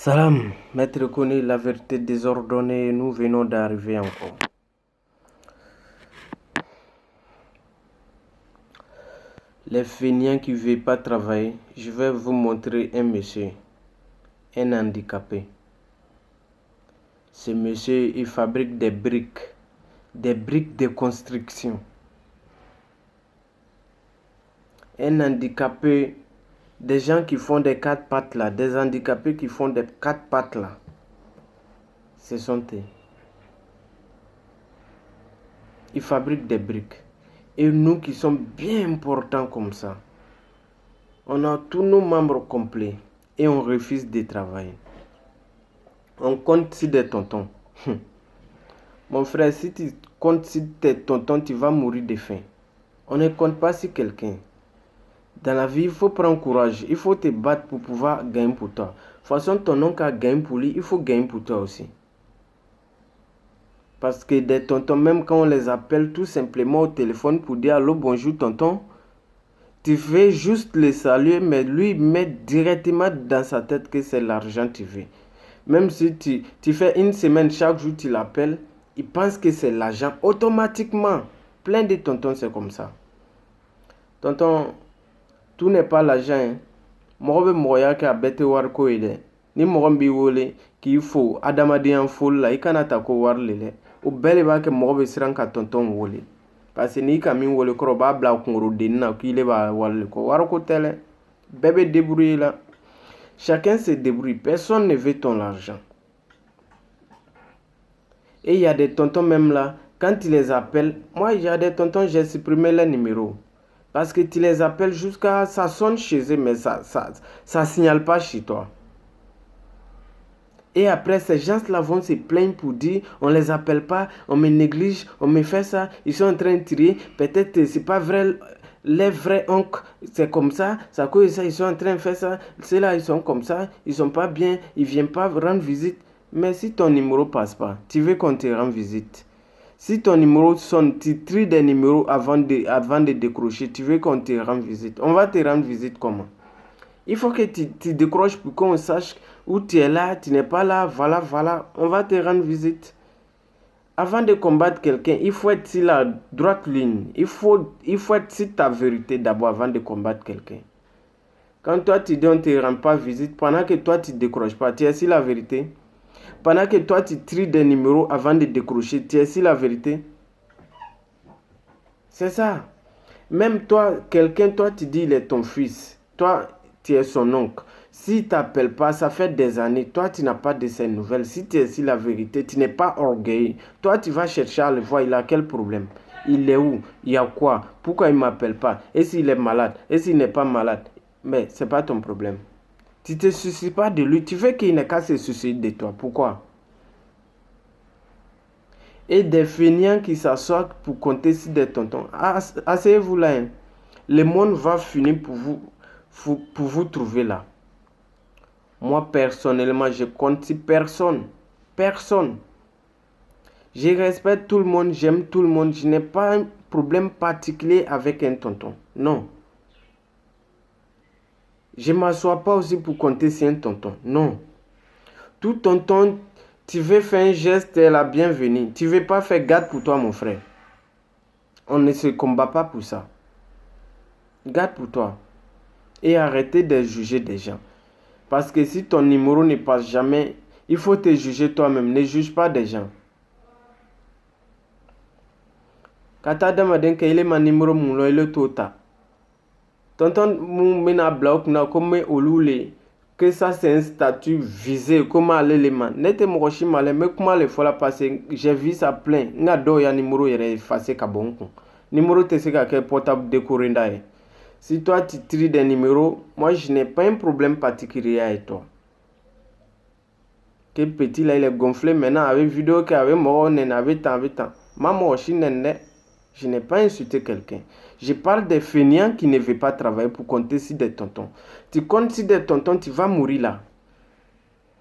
Salam, maître Kone, la vérité désordonnée, nous venons d'arriver encore. Les feignants qui ne veulent pas travailler, je vais vous montrer un monsieur, un handicapé. Ce monsieur, il fabrique des briques de construction. Un handicapé, des gens qui font des quatre pattes là, des handicapés qui font des quatre pattes là, ce sont eux. Ils fabriquent des briques. Et nous qui sommes bien importants comme ça, on a tous nos membres complets et on refuse de travailler. On compte sur des tontons. Mon frère, si tu comptes sur tes tontons, tu vas mourir de faim. On ne compte pas sur quelqu'un. Dans la vie, il faut prendre courage. Il faut te battre pour pouvoir gagner pour toi. De toute façon, ton oncle a gagné pour lui, il faut gagner pour toi aussi. Parce que des tontons, même quand on les appelle tout simplement au téléphone pour dire allô, bonjour tonton, tu fais juste le saluer, mais lui met directement dans sa tête que c'est l'argent que tu veux. Même si tu fais une semaine, chaque jour tu l'appelles, il pense que c'est l'argent automatiquement. Plein de tontons, c'est comme ça. Tonton, tout n'est pas l'argent. Mɔgɔ bɛ mɔgɔya kɛ a bɛɛ tɛ wariko ye dɛ. Ni mɔgɔ min b'i wele k'i fo adamadenya foli la, i kana ta ko wari le dɛ. O bɛɛ de b'a kɛ mɔgɔ bɛ siran ka tonton wele. Parce que n'i ka min wele kɔrɔ o b'a bila kunkorodenni na k'i le b'a wale kɔ. Wariko tɛ dɛ. Bɛɛ bɛ débrouiller la. Chacun se débrouille. Personne ne veut ton argent. Et il y a des tontons même là, quand tu les appelles, moi il y a des tontons, j'ai supprimé les numéros. Parce que tu les appelles jusqu'à ça sonne chez eux, mais ça signale pas chez toi. Et après, ces gens-là vont se plaindre pour dire on ne les appelle pas, on me néglige, on me fait ça, ils sont en train de tirer. Peut-être que ce n'est pas vrai, les vrais oncles, c'est comme ça, ça cause ça, ils sont en train de faire ça. Ceux-là, ils sont comme ça, ils ne sont pas bien, ils ne viennent pas rendre visite. Mais si ton numéro ne passe pas, tu veux qu'on te rende visite. Si ton numéro sonne, tu tries des numéros avant de décrocher, tu veux qu'on te rende visite. On va te rendre visite comment? Il faut que tu décroches pour qu'on sache où tu es là, tu n'es pas là, voilà. On va te rendre visite. Avant de combattre quelqu'un, il faut être sur la droite ligne. Il faut être sur ta vérité d'abord avant de combattre quelqu'un. Quand toi tu dis on ne te rend pas visite, pendant que toi tu ne décroches pas, tu es sur la vérité. Pendant que toi tu tries des numéros avant de décrocher, tu es sur la vérité. C'est ça. Même toi, quelqu'un, toi tu dis il est ton fils. Toi, tu es son oncle. S'il ne t'appelle pas, ça fait des années, toi tu n'as pas de ses nouvelles. Si tu es sur la vérité, tu n'es pas orgueilleux. Toi tu vas chercher à le voir, il a quel problème? Il est où? Il y a quoi? Pourquoi il ne m'appelle pas? Et s'il est malade? Et s'il n'est pas malade? Mais ce n'est pas ton problème. Tu ne te soucies pas de lui, tu veux qu'il n'ait qu'à se soucier de toi. Pourquoi? Et des feignants qui s'assoient pour compter sur des tontons. Asseyez-vous là. Hein. Le monde va finir pour vous trouver là. Moi, personnellement, je compte sur personne. Personne. Je respecte tout le monde, j'aime tout le monde. Je n'ai pas un problème particulier avec un tonton. Non. Je ne m'assois pas aussi pour compter sur un tonton. Non. Tout tonton, tu veux faire un geste, la bienvenue. Tu ne veux pas faire garde pour toi, mon frère. On ne se combat pas pour ça. Garde pour toi. Et arrêtez de juger des gens. Parce que si ton numéro ne passe jamais, il faut te juger toi-même. Ne juge pas des gens. Kata damaden ke ile ma numéro mulo ile tota. Tonton mena bloc na comme olule que ça c'est un statut visé comment aller les man. Nete mokoshi male mais comment le faut la passer. J'ai vu ça plein. Nga do ya numéro yere effacé ka bonko. Numéro te se ka ke portable décoré ndaye. Si toi tu tries des numéros, moi je n'ai pas un problème particulier avec toi. Que petit là il est gonflé maintenant avec vidéo qui avait mort on avait tant. Maman je n'ai pas insulté quelqu'un. Je parle des feignants qui ne veulent pas travailler pour compter sur des tontons. Tu comptes sur des tontons, tu vas mourir là.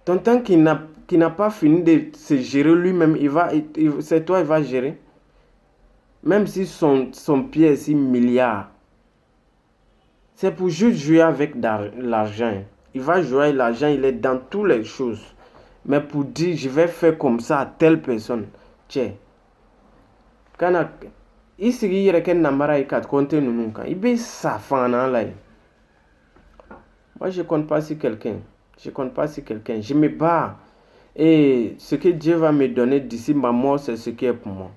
Tonton qui n'a pas fini de se gérer lui-même, c'est toi il va gérer. Même si son pied est 6 milliards. C'est pour juste jouer avec l'argent. Il va jouer l'argent, il est dans toutes les choses. Mais pour dire, je vais faire comme ça à telle personne. Tiens. Quand il s'agit de namara et quatre comptes nous il be ça fan là. Moi je compte pas sur quelqu'un. Je me bats. Et ce que Dieu va me donner d'ici ma mort, c'est ce qui est pour moi.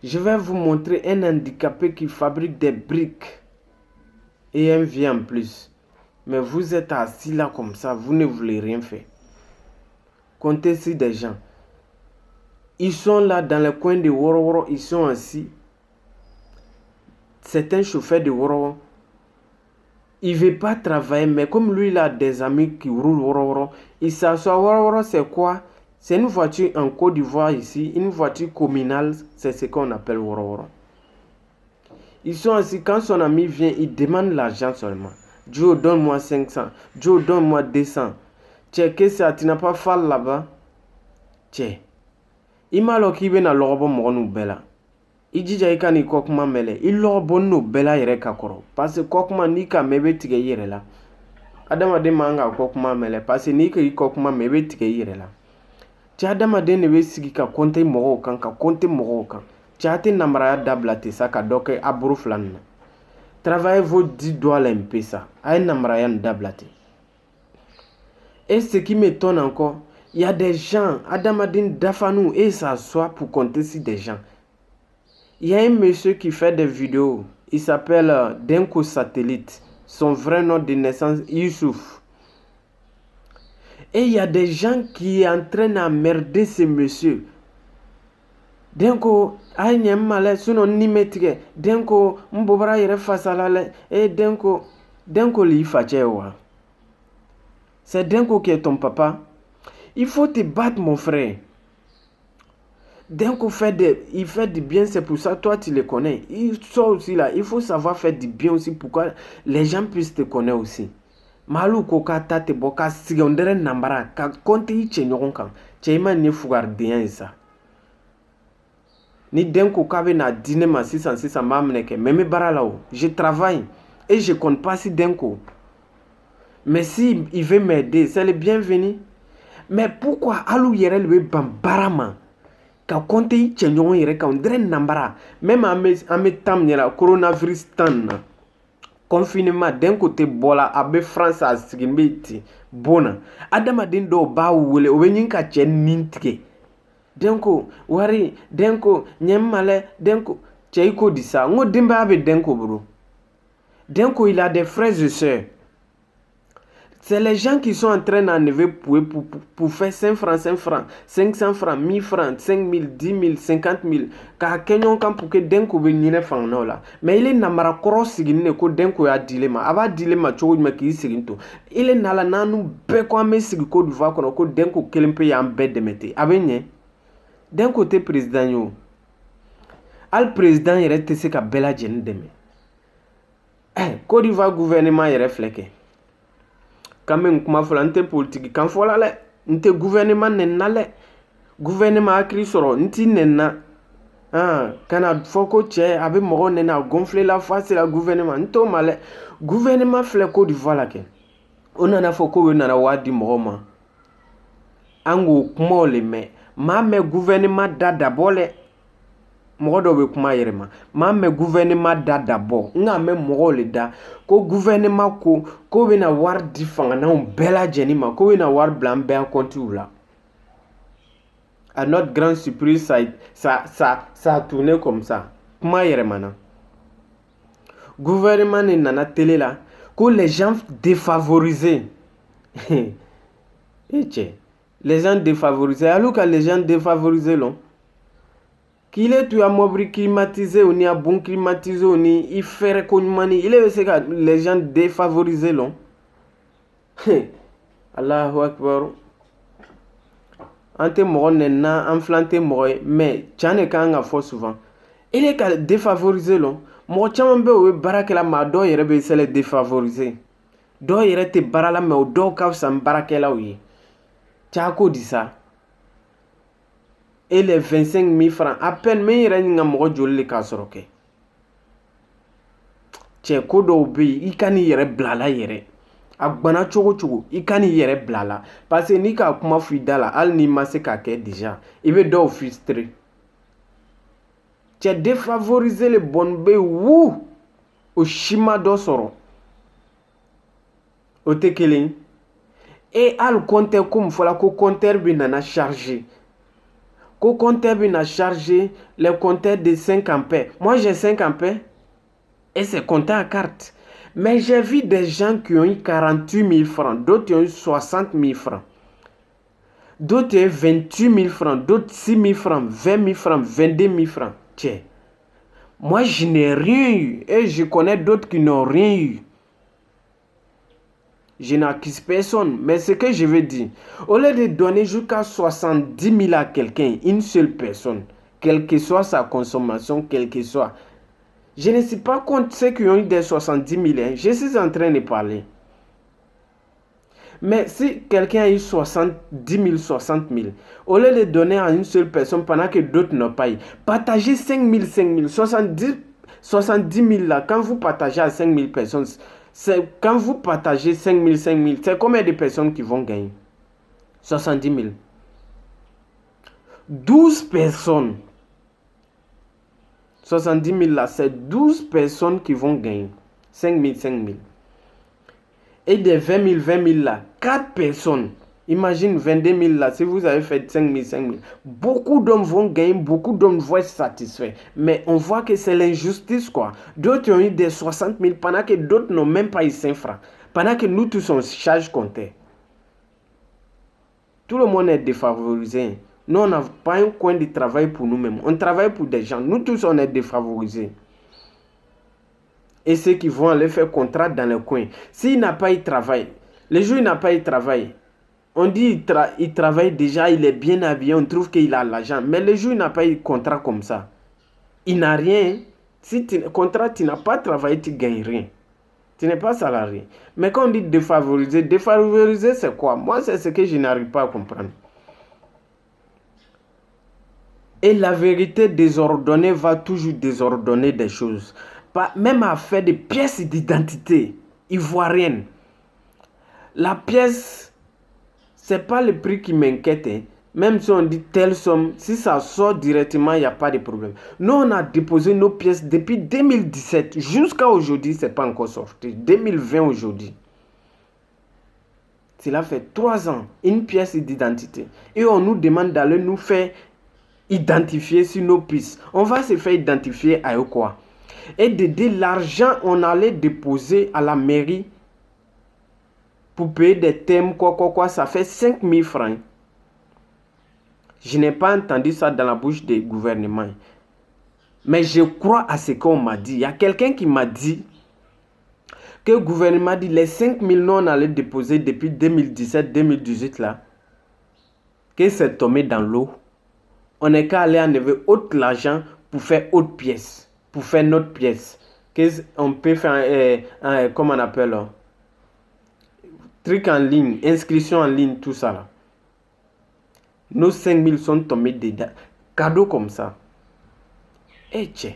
Je vais vous montrer un handicapé qui fabrique des briques et un vie en plus. Mais vous êtes assis là comme ça, vous ne voulez rien faire. Comptez sur des gens. Ils sont là dans le coin de Woroworo, ils sont assis. C'est un chauffeur de Woroworo. Il ne veut pas travailler, mais comme lui, il a des amis qui roulent Woroworo, il s'assoit. Woroworo, c'est quoi? C'est une voiture en Côte d'Ivoire ici, une voiture communale, c'est ce qu'on appelle Woroworo. Ils sont assis, quand son ami vient, il demande l'argent seulement. Joe, donne-moi 500. Joe, donne-moi 200. Tiens, qu'est-ce que ça, tu n'as pas fait là-bas? Tiens. Il m'a dit qu'il y a un lobo mon bella. Il dit qu'il y a un kokma mele. Il lobo no bella yere kakoro. Parce que kokma ni ka mebe tige yere la. Adama de manga kokma mele. Parce que ni ka kokma mebe tige yere la. Tiens, adama de nebe sigi ka konte moro kan ka konte moro kan. Tiens, te namara dablate sa ka doke aburu flan. Travaillez vos 10 dollars un peu ça. Aïe namara yan dablate. Et ce qui m'étonne encore, il y a des gens, Adamadine Dafanou, et s'assoit pour compter sur des gens. Il y a un monsieur qui fait des vidéos, il s'appelle Denko Satellite, son vrai nom de naissance, Youssouf. Et il y a des gens qui sont en train d'emmerder ce monsieur. Denko, aïe, malais, sinon ni métier. Denko, mbobra yere face à la et Denko li fachewa. C'est Denko qui est ton papa. Il faut te battre, mon frère. Denko il fait du bien, c'est pour ça, toi, tu le connais. Il sort aussi là. Il faut savoir faire du bien aussi, pourquoi les gens puissent te connaître aussi. Malou koka tate boka sigondere nambara ka konte iche nyoronkan. Chema ni fugar bien ça. Ni Denko kabe na dîner ma 600 mamneke. Meme baralao. Je travaille et je compte pas si Denko. Mais si il veut m'aider, c'est le bienvenu. Mais pourquoi alou yere le bambarama ka konte i chenyon yere ka ondre nambara même ame tam nyela coronavirus tan confinement d'un côté bola abe France a sigimiti bona adama din do ba wule o benin ka chen nintike denko wari denko nyemmale denko cheiko disa ngo dimba abe denko bro denko il a des frères et sœurs. C'est les gens qui sont en train d'enlever pour faire 5 francs, 500 francs, 1000 francs, 5000, 10 000, 50 000. Car Kenyon kan pour que Denko be nyine fang no la. Mais il est namara cross sigine ko Denko ya dilema. Aba dilema chowo me ki siginto. Il est nala nanu be ko ame sigiko d'Ivoire kono ko Denko kelempe ya mbe demete. Abenye. Denko te président yo. Al président yere te se ka bela jen deme. Côte d'Ivoire gouvernement yere fleke. Quand même kuma fola nte politique kan fola le nte gouvernement nenna le gouvernement akri soro nti nenna kana foko che abe mogo nenna gonfler la face la gouvernement nto male gouvernement fle Côte d'Ivoire la ke onana foko we nana wadi mogo ma ango kuma le me gouvernement da d'abord le mogo do be kuma yere ma me gouvernement da d'abord nga me mogo le da ko gouvernement ko be na war di fanga na bela jenima ko be na war blanc be compte là. À notre grande surprise ça a tourné comme ça. Kuma yere mana gouvernement ni nana télé là que les gens défavorisés les gens défavorisés alors que les gens défavorisés là qu'il est tu as mobile climatisé ou ni a bon climatisé ou ni il fait mani il est que les gens défavorisés long Allahu Akbar ante mo nenna enflanté mo mais chane kanga fo souvent il est que défavorisé long mo chama be o barakela ma do yere be sele défavorisé do yere te barala me o do ka sam barakela wi chako dit ça. Et les 25 000 francs, à peine, mais il y a un mogo joli ka soroke. Cɛ ko dɔw bɛ yen I ka n'i yɛrɛ bila la yɛrɛ a gbana cogo cogo I ka n'i yɛrɛ bila la parce que n'i ka kuma fɔ I da la hali n'i ma se k'a kɛ déjà I bɛ dɔw frustrer cɛ défavoriser le bɔnni bɛ yen wu o si ma dɔ sɔrɔ o tɛ kelen et hali compteur ko mun fɔla ko compteur bɛ nana charger ko compteur bɛ na charger les compteurs de 5 ampères moi j'ai 5 ampères et c'est compté à carte. Mais j'ai vu des gens qui ont eu 48 000 francs, d'autres qui ont eu 60 000 francs, d'autres qui ont eu 28 000 francs, d'autres 6 000 francs, 20 000 francs, 22 000 francs. Tiens, moi je n'ai rien eu et je connais d'autres qui n'ont rien eu. Je n'accuse personne, mais ce que je veux dire, au lieu de donner jusqu'à 70 000 à quelqu'un, une seule personne, quelle que soit sa consommation, quelle que soit, je ne suis pas contre ceux qui ont eu des 70 000. Hein. Je suis en train de parler. Mais si quelqu'un a eu 70 000, 60 000, au lieu de donner à une seule personne pendant que d'autres n'ont pas eu, partagez 5 000, 5 000, 70 000 là, quand vous partagez à 5 000 personnes, quand vous partagez 5 000, 5 000, c'est combien de personnes qui vont gagner? 70 000. 12 personnes. 70 000 là, c'est 12 personnes qui vont gagner. 5 000, 5 000. Et des 20 000, 20 000 là, 4 personnes. Imagine 22 000 là, si vous avez fait 5 000, 5 000. Beaucoup d'hommes vont gagner, beaucoup d'hommes vont être satisfaits. Mais on voit que c'est l'injustice quoi. D'autres ont eu des 60 000 pendant que d'autres n'ont même pas eu 5 francs. Pendant que nous tous on charge compter. Tout le monde est défavorisé. Nous, on n'a pas un coin de travail pour nous-mêmes. On travaille pour des gens. Nous tous, on est défavorisés. Et ceux qui vont aller faire contrat dans le coin. S'il n'a pas eu travail, les jours il n'a pas eu travail, on dit il travaille déjà, il est bien habillé, on trouve qu'il a l'argent. Mais les jours il n'a pas eu contrat comme ça, il n'a rien. Si tu contrat, tu n'as pas travaillé, tu ne gagnes rien. Tu n'es pas salarié. Mais quand on dit défavorisé, défavorisé c'est quoi? Moi, c'est ce que je n'arrive pas à comprendre. Et la vérité désordonnée va toujours désordonner des choses. Même à faire des pièces d'identité ivoirienne. La pièce, c'est pas le prix qui m'inquiète. Hein. Même si on dit telle somme, si ça sort directement, il n'y a pas de problème. Nous, on a déposé nos pièces depuis 2017. Jusqu'à aujourd'hui, ce n'est pas encore sorti. 2020 aujourd'hui. Cela fait 3 ans, une pièce d'identité. Et on nous demande d'aller nous faire identifier sur nos pistes. On va se faire identifier à quoi? Et de l'argent, on allait déposer à la mairie pour payer des thèmes, quoi, ça fait 5 000 francs. Je n'ai pas entendu ça dans la bouche du gouvernement. Mais je crois à ce qu'on m'a dit. Il y a quelqu'un qui m'a dit que le gouvernement dit les 5 000 non on allait déposer depuis 2017-2018 là, que c'est tombé dans l'eau. On n'est qu'à aller enlever autre l'argent pour faire autre pièce, pour faire notre pièce. On peut faire, comment on appelle là? Truc en ligne, inscription en ligne, tout ça là. Nos 5 000 sont tombés dedans. Cadeau comme ça. Et tiens,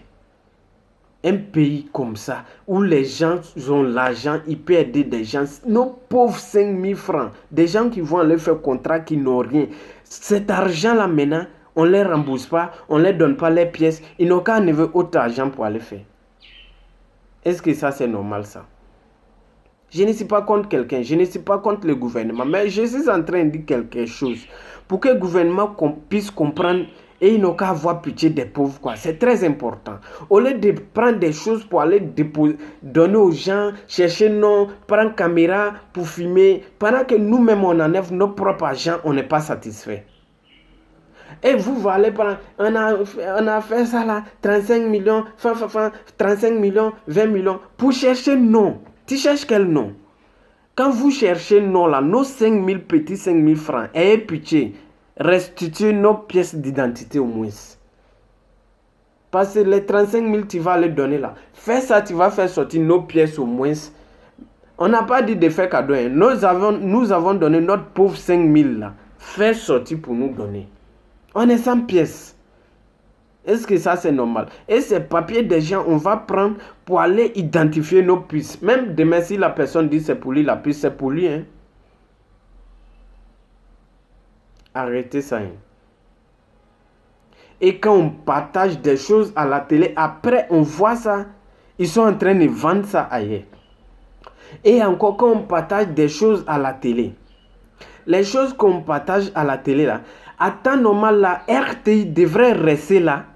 un pays comme ça, où les gens ont l'argent, ils peuvent aider des gens. Nos pauvres 5 000 francs, des gens qui vont aller faire contrat, qui n'ont rien. Cet argent-là maintenant, on ne les rembourse pas, on ne les donne pas les pièces. Ils n'ont qu'à enlever autre argent pour aller faire. Est-ce que ça c'est normal ça? Je ne suis pas contre quelqu'un, je ne suis pas contre le gouvernement, mais je suis en train de dire quelque chose. Pour que le gouvernement puisse comprendre et ils n'ont qu'à avoir pitié des pauvres, quoi. C'est très important. Au lieu de prendre des choses pour aller donner aux gens, chercher non, prendre caméra pour filmer, pendant que nous-mêmes on enlève nos propres argent, on n'est pas satisfait. Et vous allez prendre, on a fait ça là, 35 millions, 35 millions, 20 millions, pour chercher non. Tu cherches quel nom? Quand vous cherchez non là, nos 5 000 petits 5 000 francs, ayez pitié, restituez nos pièces d'identité au moins. Parce que les 35 000 tu vas les donner là. Fais ça, tu vas faire sortir nos pièces au moins. On n'a pas dit de faire cadeau. Hein. Nous avons donné notre pauvre 5 000 là. Fais sortir pour nous donner. On est sans pièces. Est-ce que ça c'est normal? Et ces papiers des gens, on va prendre pour aller identifier nos puces. Même demain, si la personne dit c'est pour lui, la puce, c'est pour lui. Hein? Arrêtez ça. Hein? Et quand on partage des choses à la télé, après on voit ça, ils sont en train de vendre ça ailleurs. Et encore quand on partage des choses à la télé, les choses qu'on partage à la télé là, à temps normal, la RTI devrait rester là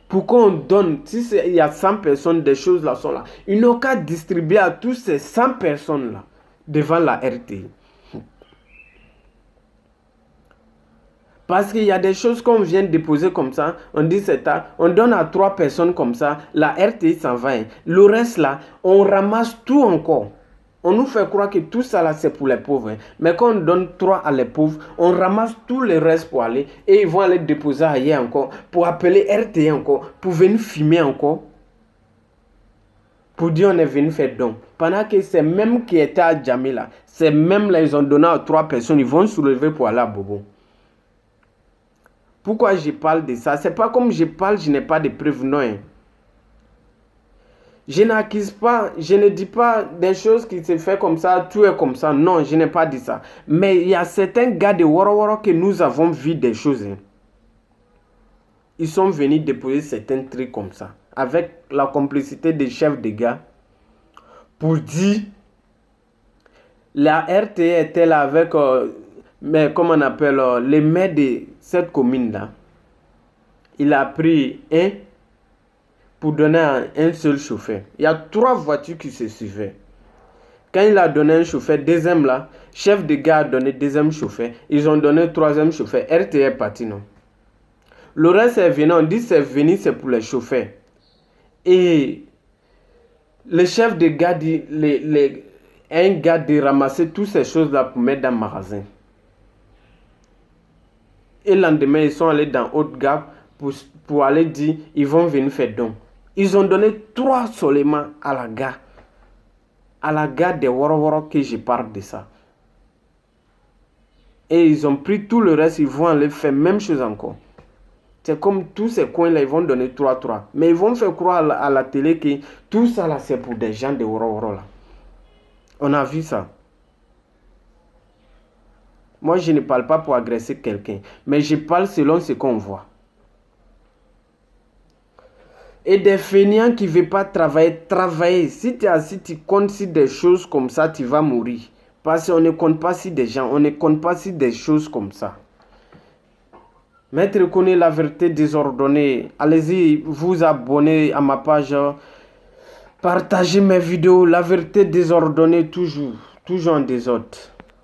pour qu'on donne, si il y a 100 personnes, des choses là sont là. Ils n'ont qu'à distribuer à tous ces 100 personnes là devant la RTI. Parce qu'il y a des choses qu'on vient déposer comme ça, on dit c'est ça, on donne à 3 personnes comme ça, la RTI s'en va. Le reste là, on ramasse tout encore. On nous fait croire que tout ça là c'est pour les pauvres. Mais quand on donne 3 à les pauvres, on ramasse tout le reste pour aller. Et ils vont aller déposer ailleurs encore, pour appeler RTI encore, pour venir filmer encore. Pour dire on est venu faire don. Pendant que c'est même qui était à Djamé là, c'est même là ils ont donné à 3 personnes, ils vont soulever pour aller à Bobo. Pourquoi je parle de ça? C'est pas comme je parle, je n'ai pas de preuves, non. Hein. Je n'accuse pas, je ne dis pas des choses qui se font comme ça, tout est comme ça. Non, je n'ai pas dit ça. Mais il y a certains gars de Woro que nous avons vu des choses. Hein. Ils sont venus déposer certains trucs comme ça, avec la complicité des chefs de gars, pour dire la RTE était là avec... mais comment on appelle les maires de cette commune-là, il a pris un pour donner à un seul chauffeur. Il y a 3 voitures qui se suivaient. Quand il a donné un chauffeur, deuxième là, chef de gare a donné deuxième chauffeur. Ils ont donné troisième chauffeur. RTE est parti, non. Le reste est venu, on dit c'est venu, c'est pour les chauffeurs. Et le chef de gare dit, un gars de ramasser toutes ces choses-là pour mettre dans le magasin. Et le lendemain, ils sont allés dans Haute Gare pour aller dire, ils vont venir faire don. Ils ont donné 3 seulement à la gare. À la gare de Woro que je parle de ça. Et ils ont pris tout le reste, ils vont aller faire même chose encore. C'est comme tous ces coins-là, ils vont donner 3. Mais ils vont faire croire à la télé que tout ça là, c'est pour des gens de Woro là. On a vu ça. Moi, je ne parle pas pour agresser quelqu'un, mais je parle selon ce qu'on voit. Et des fainéants qui ne veulent pas travailler. Si tu es assis, tu comptes sur des choses comme ça, tu vas mourir. Parce qu'on ne compte pas sur des gens, on ne compte pas sur des choses comme ça. Maître connaît la vérité désordonnée. Allez-y, vous abonnez à ma page. Partagez mes vidéos. La vérité désordonnée toujours en désordre.